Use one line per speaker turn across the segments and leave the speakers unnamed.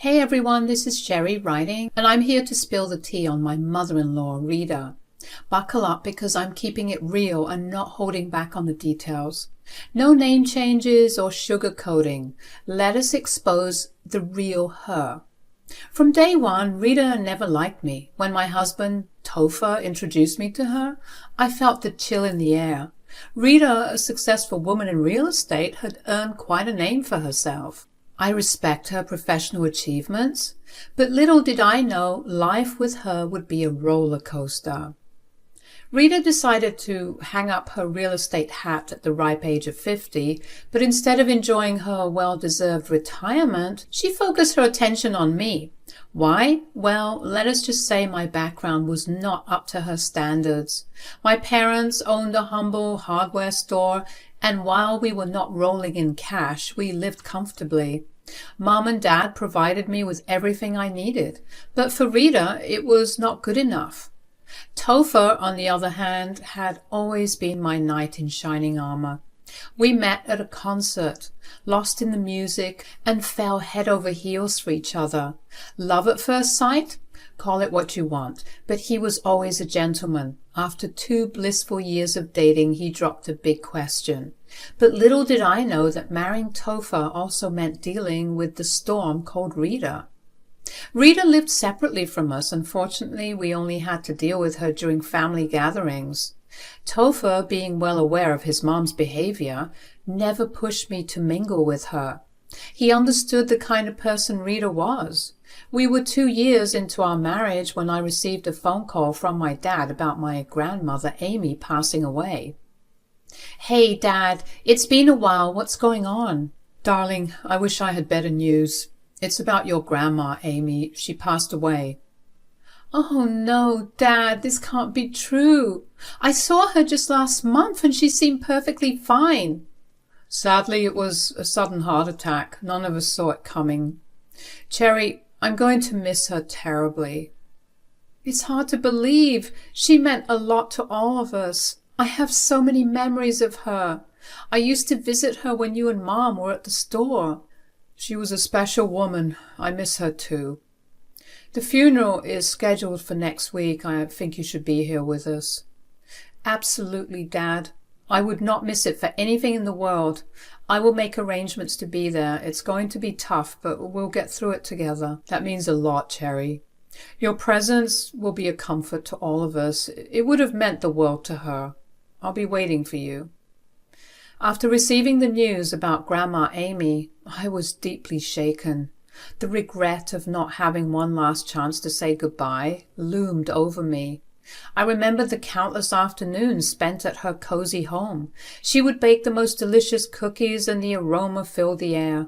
Hey everyone, this is Sherry writing, and I'm here to spill the tea on my mother-in-law, Rita. Buckle up because I'm keeping it real and not holding back on the details. No name changes or sugarcoating. Let us expose the real her. From day one, Rita never liked me. When my husband, Topher, introduced me to her, I felt the chill in the air. Rita, a successful woman in real estate, had earned quite a name for herself. I respect her professional achievements, but little did I know life with her would be a roller coaster. Rita decided to hang up her real estate hat at the ripe age of 50, but instead of enjoying her well-deserved retirement, she focused her attention on me. Why? Well, let us just say my background was not up to her standards. My parents owned a humble hardware store, and while we were not rolling in cash, we lived comfortably. Mom and Dad provided me with everything I needed, but for Rita, it was not good enough. Topher, on the other hand, had always been my knight in shining armor. We met at a concert, lost in the music, and fell head over heels for each other. Love at first sight? Call it what you want, but he was always a gentleman. After 2 blissful years of dating, he dropped a big question. But little did I know that marrying Topher also meant dealing with the storm called Rita. Rita lived separately from us. Unfortunately, we only had to deal with her during family gatherings. Topher, being well aware of his mom's behavior, never pushed me to mingle with her. He understood the kind of person Rita was. We were 2 years into our marriage when I received a phone call from my dad about my grandmother Amy passing away. "Hey, Dad, it's been a while. What's going on?" "Darling, I wish I had better news. It's about your grandma, Amy. She passed away." "Oh no, Dad, this can't be true. I saw her just last month and she seemed perfectly fine." "Sadly, it was a sudden heart attack. None of us saw it coming. Cherry, I'm going to miss her terribly." "It's hard to believe. She meant a lot to all of us. I have so many memories of her. I used to visit her when you and Mom were at the store." "She was a special woman. I miss her too. The funeral is scheduled for next week. I think you should be here with us." "Absolutely, Dad. I would not miss it for anything in the world. I will make arrangements to be there. It's going to be tough, but we'll get through it together." "That means a lot, Cherry. Your presence will be a comfort to all of us. It would have meant the world to her. I'll be waiting for you." After receiving the news about Grandma Amy, I was deeply shaken. The regret of not having one last chance to say goodbye loomed over me. I remembered the countless afternoons spent at her cozy home. She would bake the most delicious cookies and the aroma filled the air.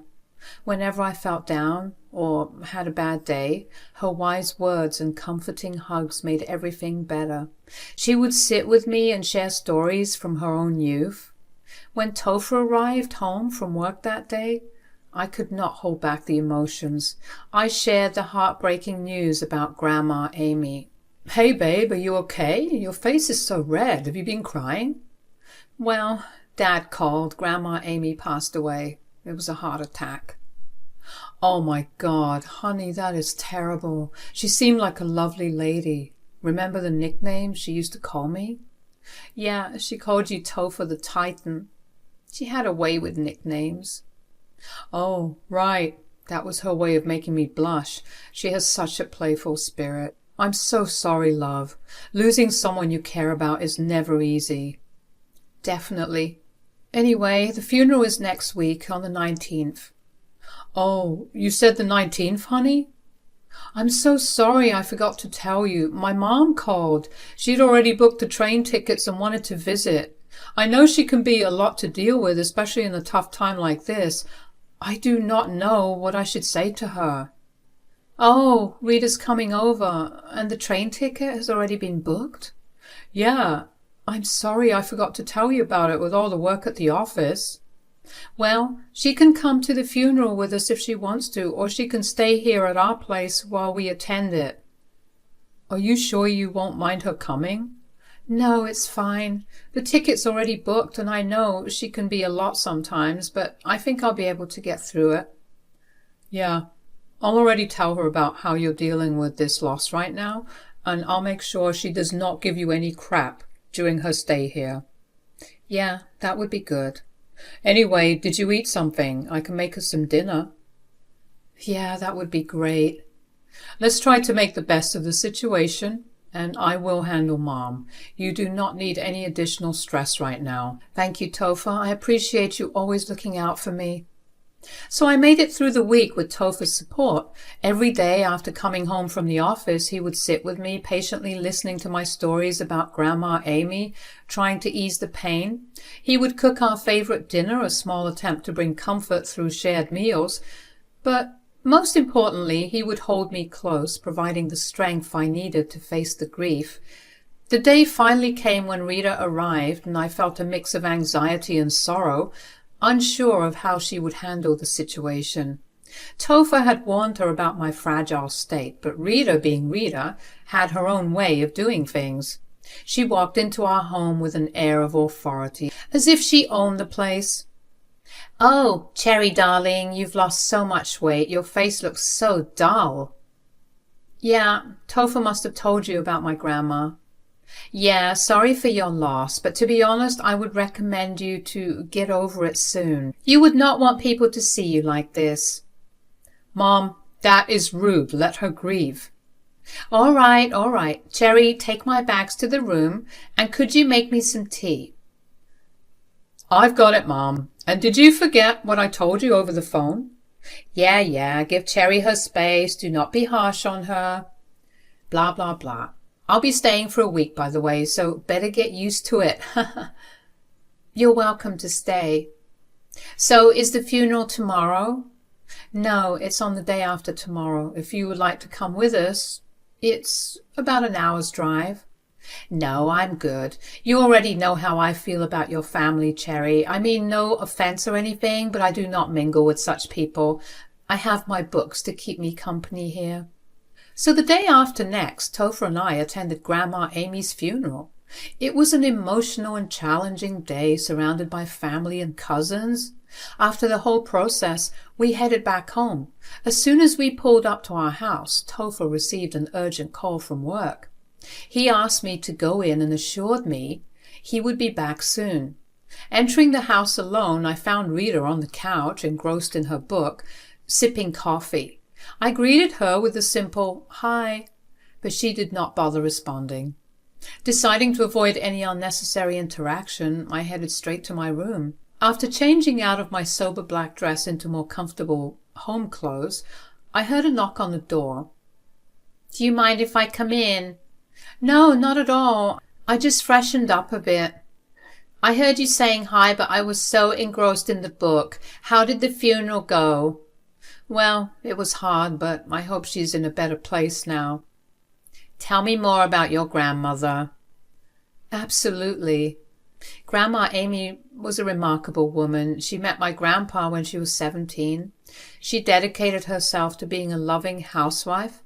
Whenever I felt down or had a bad day, her wise words and comforting hugs made everything better. She would sit with me and share stories from her own youth. When Topher arrived home from work that day, I could not hold back the emotions. I shared the heartbreaking news about Grandma Amy. "Hey, babe, are you okay? Your face is so red. Have you been crying?" "Well, Dad called. Grandma Amy passed away. It was a heart attack." "Oh my God, honey, that is terrible. She seemed like a lovely lady. Remember the nickname she used to call me?" "Yeah, she called you Topher the Titan. She had a way with nicknames." "Oh, right. That was her way of making me blush. She has such a playful spirit. I'm so sorry, love. Losing someone you care about is never easy." "Definitely. Anyway, the funeral is next week on the 19th. "Oh, you said the 19th, honey? I'm so sorry I forgot to tell you. My mom called. She'd already booked the train tickets and wanted to visit. I know she can be a lot to deal with, especially in a tough time like this. I do not know what I should say to her." "Oh, Rita's coming over, and the train ticket has already been booked?" "Yeah. I'm sorry I forgot to tell you about it with all the work at the office." "Well, she can come to the funeral with us if she wants to, or she can stay here at our place while we attend it." "Are you sure you won't mind her coming?" "No, it's fine. The ticket's already booked, and I know she can be a lot sometimes, but I think I'll be able to get through it." "Yeah, I'll already tell her about how you're dealing with this loss right now, and I'll make sure she does not give you any crap during her stay here. Yeah, that would be good. Anyway, did you eat something? I can make us some dinner. Yeah, that would be great. Let's try to make the best of the situation, and I will handle Mom. You do not need any additional stress right now. Thank you, Topher. I appreciate you always looking out for me. So I made it through the week with Topher's support. Every day after coming home from the office, he would sit with me, patiently listening to my stories about Grandma Amy, trying to ease the pain. He would cook our favorite dinner, a small attempt to bring comfort through shared meals. But most importantly, he would hold me close, providing the strength I needed to face the grief. The day finally came when Rita arrived, and I felt a mix of anxiety and sorrow, unsure of how she would handle the situation. Topher had warned her about my fragile state, but Rita, being Rita, had her own way of doing things. She walked into our home with an air of authority, as if she owned the place. "Oh, Cherry, darling, you've lost so much weight. Your face looks so dull." "Yeah, Topher must have told you about my grandma." "Yeah, sorry for your loss, but to be honest, I would recommend you to get over it soon. You would not want people to see you like this." "Mom, that is rude. Let her grieve." All right. Cherry, take my bags to the room, and could you make me some tea?" "I've got it, Mom. And did you forget what I told you over the phone?" Yeah, give Cherry her space. Do not be harsh on her. Blah, blah, blah. I'll be staying for a week, by the way, so better get used to it. You're welcome to stay. So is the funeral tomorrow? No, it's on the day after tomorrow. If you would like to come with us, it's about an hour's drive. No, I'm good. You already know how I feel about your family, Cherry. I mean, no offense or anything, but I do not mingle with such people. I have my books to keep me company here. So the day after next, Topher and I attended Grandma Amy's funeral. It was an emotional and challenging day surrounded by family and cousins. After the whole process, we headed back home. As soon as we pulled up to our house, Topher received an urgent call from work. He asked me to go in and assured me he would be back soon. Entering the house alone, I found Rita on the couch, engrossed in her book, sipping coffee. I greeted her with a simple "hi," but she did not bother responding. Deciding to avoid any unnecessary interaction, I headed straight to my room. After changing out of my sober black dress into more comfortable home clothes, I heard a knock on the door. "Do you mind if I come in?" "No, not at all. I just freshened up a bit." "I heard you saying hi, but I was so engrossed in the book. How did the funeral go?" "Well, it was hard, but I hope she's in a better place now." "Tell me more about your grandmother." Absolutely. Grandma Amy was a remarkable woman. She met my grandpa when she was 17. She dedicated herself to being a loving housewife,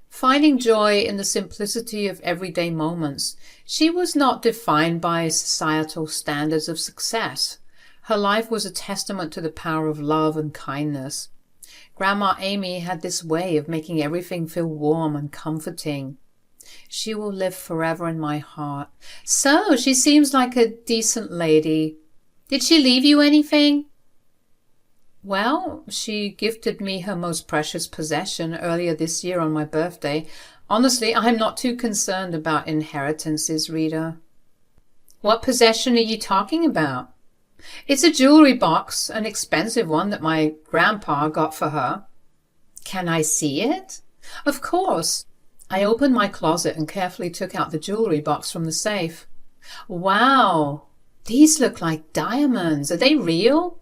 finding joy in the simplicity of everyday moments. She was not defined by societal standards of success. Her life was a testament to the power of love and kindness. Grandma Amy had this way of making everything feel warm and comforting. She will live forever in my heart. So, she seems like a decent lady. Did she leave you anything? Well, she gifted me her most precious possession earlier this year on my birthday. Honestly, I'm not too concerned about inheritances, Rita. What possession are you talking about? It's a jewelry box, an expensive one that my grandpa got for her. Can I see it? Of course. I opened my closet and carefully took out the jewelry box from the safe. Wow, these look like diamonds. Are they real?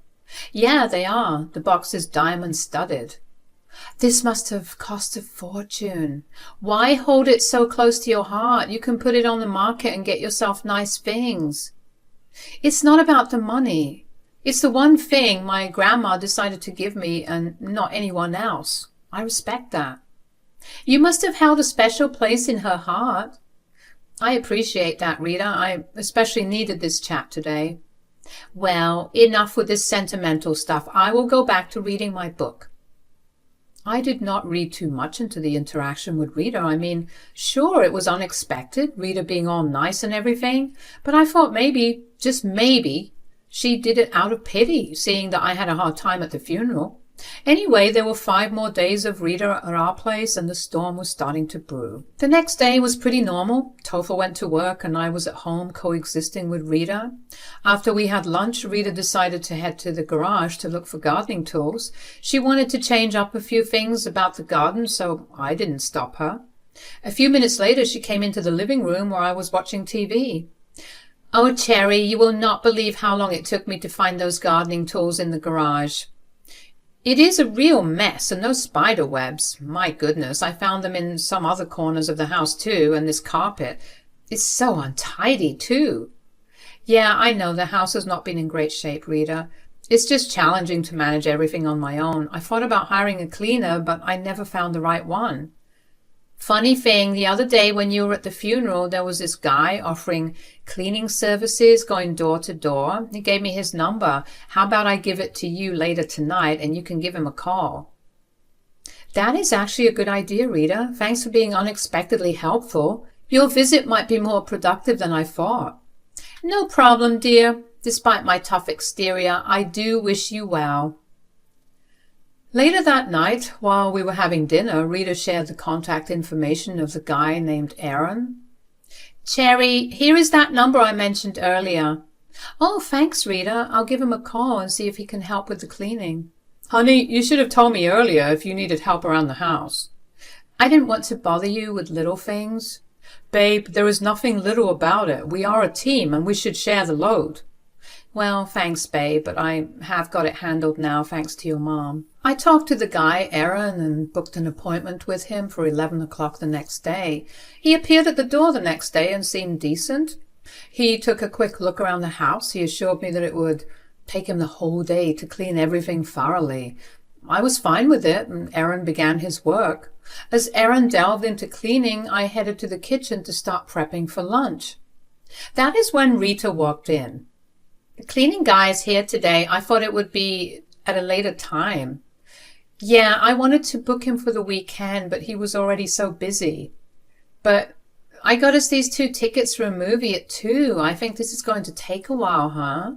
Yeah, they are. The box is diamond-studded. This must have cost a fortune. Why hold it so close to your heart? You can put it on the market and get yourself nice things. It's not about the money. It's the one thing my grandma decided to give me and not anyone else. I respect that. You must have held a special place in her heart. I appreciate that, Rita. I especially needed this chat today. Well, enough with this sentimental stuff. I will go back to reading my book. I did not read too much into the interaction with Rita. I mean, sure, it was unexpected, Rita being all nice and everything, but I thought maybe, just maybe, she did it out of pity, seeing that I had a hard time at the funeral. Anyway, there were 5 more days of Rita at our place, and the storm was starting to brew. The next day was pretty normal. Topher went to work, and I was at home coexisting with Rita. After we had lunch, Rita decided to head to the garage to look for gardening tools. She wanted to change up a few things about the garden, so I didn't stop her. A few minutes later, she came into the living room where I was watching TV. "Oh, Cherry, you will not believe how long it took me to find those gardening tools in the garage. It is a real mess, and those spider webs. My goodness, I found them in some other corners of the house too, and this carpet. It's so untidy too." "Yeah, I know the house has not been in great shape, Rita. It's just challenging to manage everything on my own. I thought about hiring a cleaner, but I never found the right one." "Funny thing, the other day when you were at the funeral, there was this guy offering cleaning services, going door to door. He gave me his number. How about I give it to you later tonight and you can give him a call?" "That is actually a good idea, Rita. Thanks for being unexpectedly helpful. Your visit might be more productive than I thought." "No problem, dear. Despite my tough exterior, I do wish you well." Later that night, while we were having dinner, Rita shared the contact information of the guy named Aaron. "Cherry, here is that number I mentioned earlier." "Oh, thanks, Rita. I'll give him a call and see if he can help with the cleaning." "Honey, you should have told me earlier if you needed help around the house." "I didn't want to bother you with little things." "Babe, there is nothing little about it. We are a team and we should share the load." "Well, thanks, babe, but I have got it handled now, thanks to your mom." I talked to the guy, Aaron, and booked an appointment with him for 11 o'clock the next day. He appeared at the door the next day and seemed decent. He took a quick look around the house. He assured me that it would take him the whole day to clean everything thoroughly. I was fine with it, and Aaron began his work. As Aaron delved into cleaning, I headed to the kitchen to start prepping for lunch. That is when Rita walked in. "The cleaning guy is here today. I thought it would be at a later time." "Yeah, I wanted to book him for the weekend, but he was already so busy." "But I got us these 2 tickets for a movie at 2. I think this is going to take a while, huh?"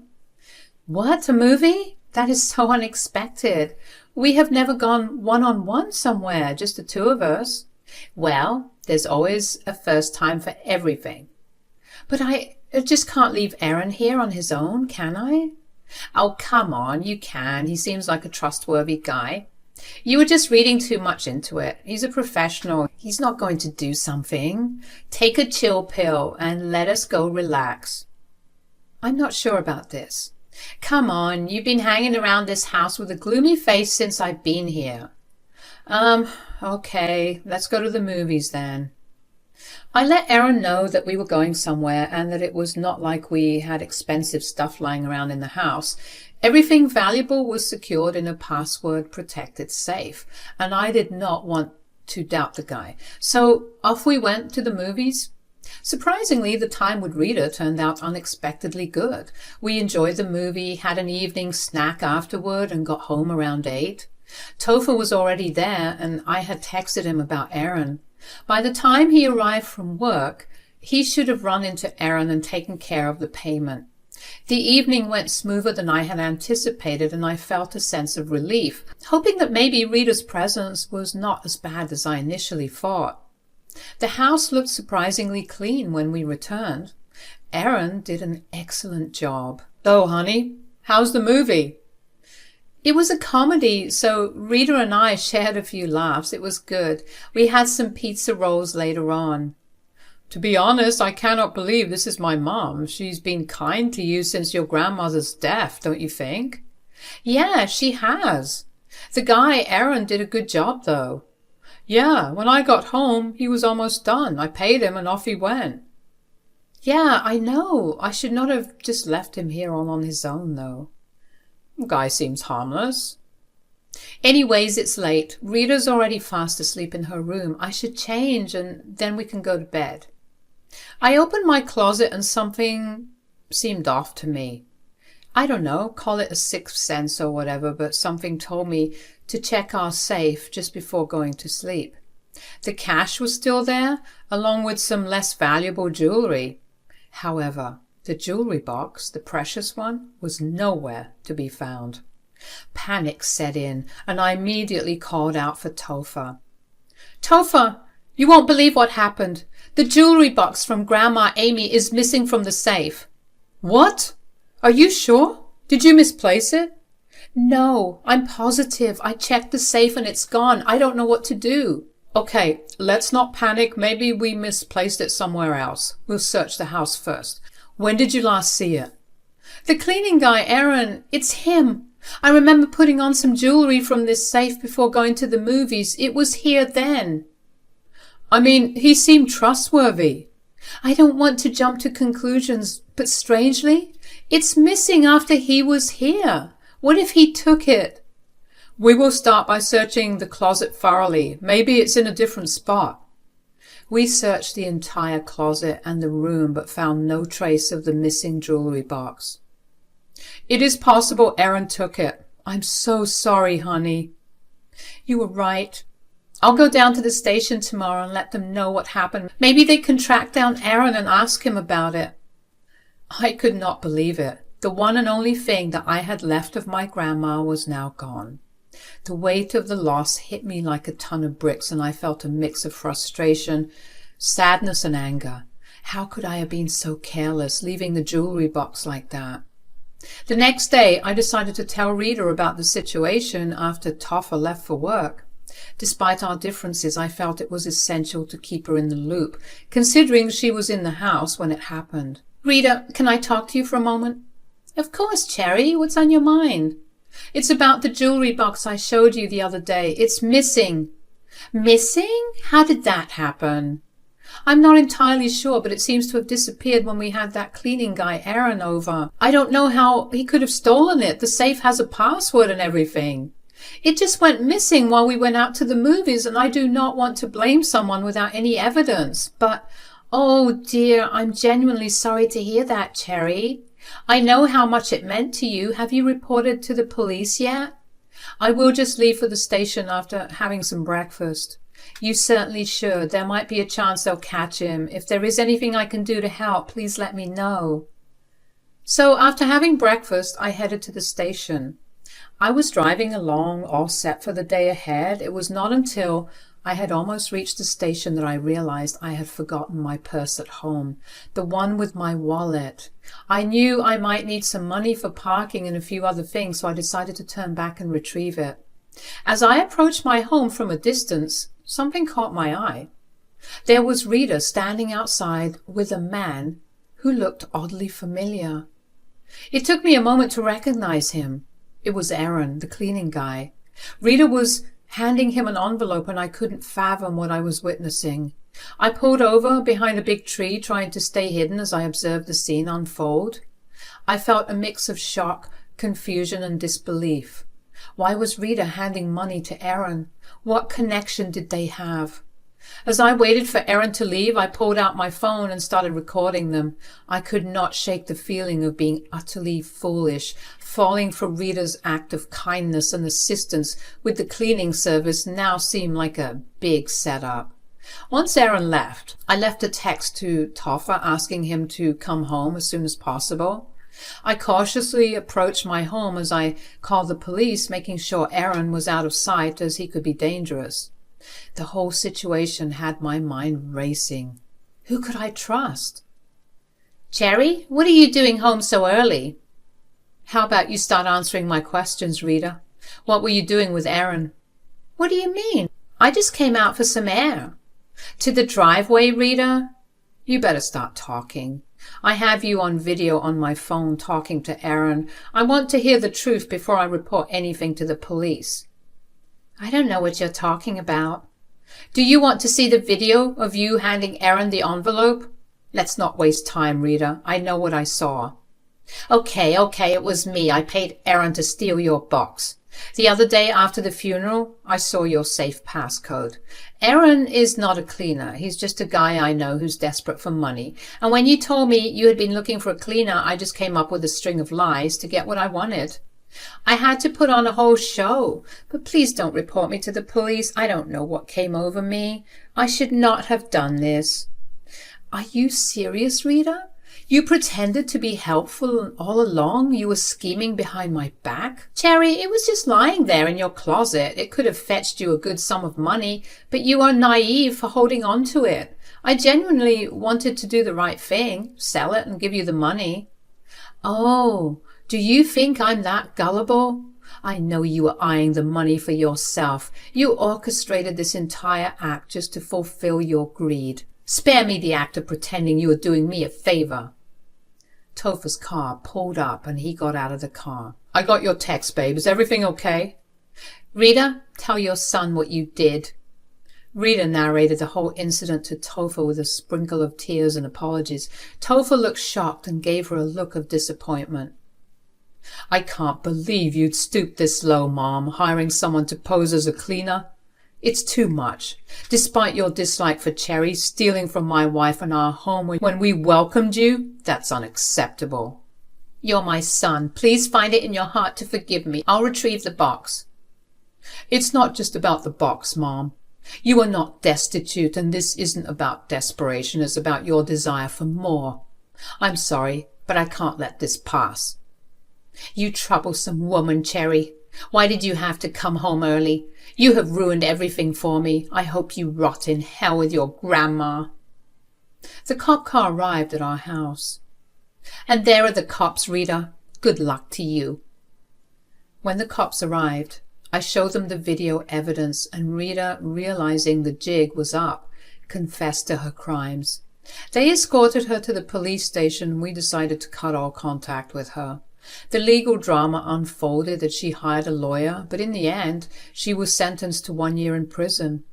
"What, a movie? That is so unexpected. We have never gone one-on-one somewhere, just the 2 of us." "Well, there's always a first time for everything." "But I just can't leave Aaron here on his own, can I?" "Oh, come on, you can. He seems like a trustworthy guy." "You were just reading too much into it. He's a professional. He's not going to do something. Take a chill pill and let us go relax." "I'm not sure about this." "Come on, you've been hanging around this house with a gloomy face since I've been here." Okay, let's go to the movies then." I let Aaron know that we were going somewhere and that it was not like we had expensive stuff lying around in the house. Everything valuable was secured in a password-protected safe, and I did not want to doubt the guy. So off we went to the movies. Surprisingly, the time with Rita turned out unexpectedly good. We enjoyed the movie, had an evening snack afterward, and got home around 8. Topher was already there, and I had texted him about Aaron. By the time he arrived from work, he should have run into Aaron and taken care of the payment. The evening went smoother than I had anticipated, and I felt a sense of relief, hoping that maybe Rita's presence was not as bad as I initially thought. The house looked surprisingly clean when we returned. Aaron did an excellent job. "So, honey, how's the movie?" It was a comedy, so Rita and I shared a few laughs. It was good. We had some pizza rolls later on. "To be honest, I cannot believe this is my mom. She's been kind to you since your grandmother's death, don't you think?" "Yeah, she has. The guy, Aaron, did a good job, though." "Yeah, when I got home, he was almost done. I paid him and off he went." "Yeah, I know. I should not have just left him here all on his own, though." "Guy seems harmless." "Anyways, it's late. Rita's already fast asleep in her room. I should change and then we can go to bed." I opened my closet and something seemed off to me. I don't know, call it a sixth sense or whatever, but something told me to check our safe just before going to sleep. The cash was still there, along with some less valuable jewelry. However, the jewelry box, the precious one, was nowhere to be found. Panic set in, and I immediately called out for Topher. "Topher, you won't believe what happened. The jewelry box from Grandma Amy is missing from the safe." "What? Are you sure? Did you misplace it?" "No, I'm positive. I checked the safe and it's gone. I don't know what to do." "Okay, let's not panic. Maybe we misplaced it somewhere else. We'll search the house first. When did you last see it?" "The cleaning guy, Aaron. It's him. I remember putting on some jewelry from this safe before going to the movies. It was here then." "I mean, he seemed trustworthy." "I don't want to jump to conclusions, but strangely, it's missing after he was here. What if he took it?" "We will start by searching the closet thoroughly. Maybe it's in a different spot." We searched the entire closet and the room, but found no trace of the missing jewelry box. "It is possible Aaron took it. I'm so sorry, honey." "You were right. I'll go down to the station tomorrow and let them know what happened. Maybe they can track down Aaron and ask him about it." I could not believe it. The one and only thing that I had left of my grandma was now gone. The weight of the loss hit me like a ton of bricks, and I felt a mix of frustration, sadness, and anger. How could I have been so careless, leaving the jewelry box like that? The next day, I decided to tell Rita about the situation after Topher left for work. Despite our differences, I felt it was essential to keep her in the loop, considering she was in the house when it happened. "Rita, can I talk to you for a moment?" "Of course, Cherry. What's on your mind?" "It's about the jewelry box I showed you the other day. It's missing." "Missing? How did that happen?" "I'm not entirely sure, but it seems to have disappeared when we had that cleaning guy Aaron over. I don't know how he could have stolen it. The safe has a password and everything. It just went missing while we went out to the movies, and I do not want to blame someone without any evidence. But, oh dear, I'm genuinely sorry to hear that, Cherry. I know how much it meant to you. Have you reported to the police yet?" "I will just leave for the station after having some breakfast." "You certainly should. There might be a chance they'll catch him. If there is anything I can do to help, please let me know." So after having breakfast, I headed to the station. I was driving along, all set for the day ahead. It was not until I had almost reached the station that I realized I had forgotten my purse at home, the one with my wallet. I knew I might need some money for parking and a few other things, so I decided to turn back and retrieve it. As I approached my home from a distance, something caught my eye. There was Rita standing outside with a man who looked oddly familiar. It took me a moment to recognize him. It was Aaron, the cleaning guy. Rita was handing him an envelope, and I couldn't fathom what I was witnessing. I pulled over behind a big tree, trying to stay hidden as I observed the scene unfold. I felt a mix of shock, confusion, and disbelief. Why was Rita handing money to Aaron? What connection did they have? As I waited for Aaron to leave, I pulled out my phone and started recording them. I could not shake the feeling of being utterly foolish, falling for Rita's act of kindness and assistance with the cleaning service now seemed like a big setup. Once Aaron left, I left a text to Topher asking him to come home as soon as possible. I cautiously approached my home as I called the police, making sure Aaron was out of sight as he could be dangerous. The whole situation had my mind racing. Who could I trust? "Cherry, what are you doing home so early?" "How about you start answering my questions, Rita? What were you doing with Aaron?" "What do you mean? I just came out for some air." "To the driveway, Rita?" "You better start talking. I have you on video on my phone talking to Aaron. I want to hear the truth before I report anything to the police." "I don't know what you're talking about." "Do you want to see the video of you handing Aaron the envelope?" "Let's not waste time, Rita. I know what I saw." Okay, it was me. I paid Aaron to steal your box. The other day after the funeral, I saw your safe passcode. Aaron is not a cleaner. He's just a guy I know who's desperate for money. And when you told me you had been looking for a cleaner, I just came up with a string of lies to get what I wanted. I had to put on a whole show, but please don't report me to the police. I don't know what came over me. I should not have done this. Are you serious, Rita? You pretended to be helpful all along? You were scheming behind my back? Cherry, it was just lying there in your closet. It could have fetched you a good sum of money, but you are naive for holding on to it. I genuinely wanted to do the right thing, sell it and give you the money. Oh, do you think I'm that gullible? I know you were eyeing the money for yourself. You orchestrated this entire act just to fulfill your greed. Spare me the act of pretending you were doing me a favor. Topher's car pulled up and he got out of the car. I got your text, babe. Is everything okay? Rita, tell your son what you did. Rita narrated the whole incident to Topher with a sprinkle of tears and apologies. Topher looked shocked and gave her a look of disappointment. I can't believe you'd stoop this low, Mom, hiring someone to pose as a cleaner. It's too much. Despite your dislike for Cherry, stealing from my wife and our home when we welcomed you, that's unacceptable. You're my son. Please find it in your heart to forgive me. I'll retrieve the box. It's not just about the box, Mom. You are not destitute, and this isn't about desperation. It's about your desire for more. I'm sorry, but I can't let this pass. You troublesome woman, Cherry. Why did you have to come home early? You have ruined everything for me. I hope you rot in hell with your grandma. The cop car arrived at our house. And there are the cops, Rita. Good luck to you. When the cops arrived, I showed them the video evidence, and Rita, realizing the jig was up, confessed to her crimes. They escorted her to the police station, and we decided to cut all contact with her. The legal drama unfolded that she hired a lawyer, but in the end, she was sentenced to 1 year in prison.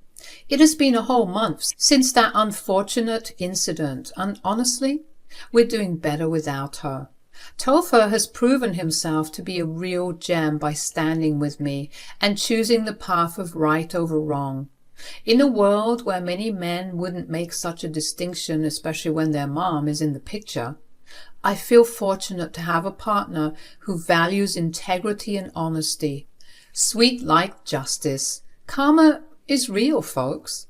It has been a whole month since that unfortunate incident, and honestly, we're doing better without her. Topher has proven himself to be a real gem by standing with me and choosing the path of right over wrong. In a world where many men wouldn't make such a distinction, especially when their mom is in the picture, I feel fortunate to have a partner who values integrity and honesty. Sweet like justice. Karma is real, folks.